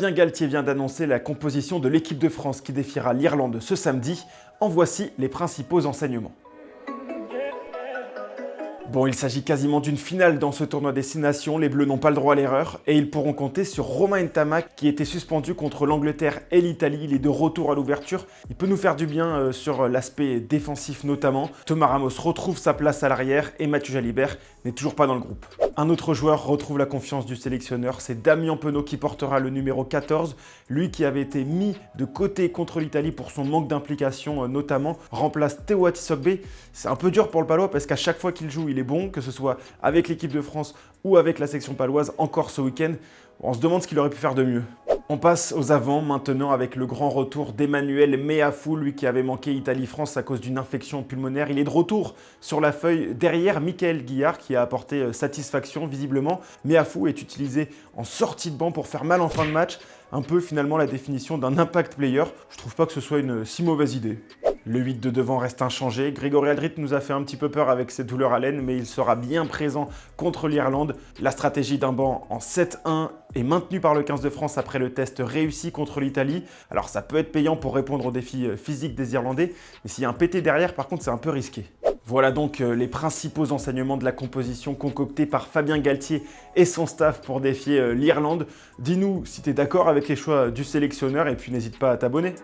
Fabien Galtier vient d'annoncer la composition de l'équipe de France qui défiera l'Irlande ce samedi. En voici les principaux enseignements. Bon, il s'agit quasiment d'une finale dans ce tournoi Destination, les Bleus n'ont pas le droit à l'erreur et ils pourront compter sur Romain Ntamack qui était suspendu contre l'Angleterre et l'Italie. Il est de retour à l'ouverture, il peut nous faire du bien sur l'aspect défensif notamment. Thomas Ramos retrouve sa place à l'arrière et Mathieu Jalibert n'est toujours pas dans le groupe. Un autre joueur retrouve la confiance du sélectionneur, c'est Damien Penaud qui portera le numéro 14. Lui qui avait été mis de côté contre l'Italie pour son manque d'implication notamment, remplace Théo Atisogbe. C'est un peu dur pour le Palois parce qu'à chaque fois qu'il joue, il est bon, que ce soit avec l'équipe de France ou avec la section paloise, encore ce week-end. On se demande ce qu'il aurait pu faire de mieux. On passe aux avants maintenant avec le grand retour d'Emmanuel Meafou, lui qui avait manqué Italie-France à cause d'une infection pulmonaire. Il est de retour sur la feuille derrière Mickaël Guillard qui a apporté satisfaction visiblement. Meafou est utilisé en sortie de banc pour faire mal en fin de match. Un peu finalement la définition d'un impact player. Je trouve pas que ce soit une si mauvaise idée. Le 8 de devant reste inchangé. Grégory Aldrit nous a fait un petit peu peur avec ses douleurs à l'aine, mais il sera bien présent contre l'Irlande. La stratégie d'un banc en 7-1 est maintenue par le 15 de France après le test réussi contre l'Italie. Alors ça peut être payant pour répondre aux défis physiques des Irlandais, mais s'il y a un PT derrière, par contre, c'est un peu risqué. Voilà donc les principaux enseignements de la composition concoctée par Fabien Galtier et son staff pour défier l'Irlande. Dis-nous si tu es d'accord avec les choix du sélectionneur et puis n'hésite pas à t'abonner.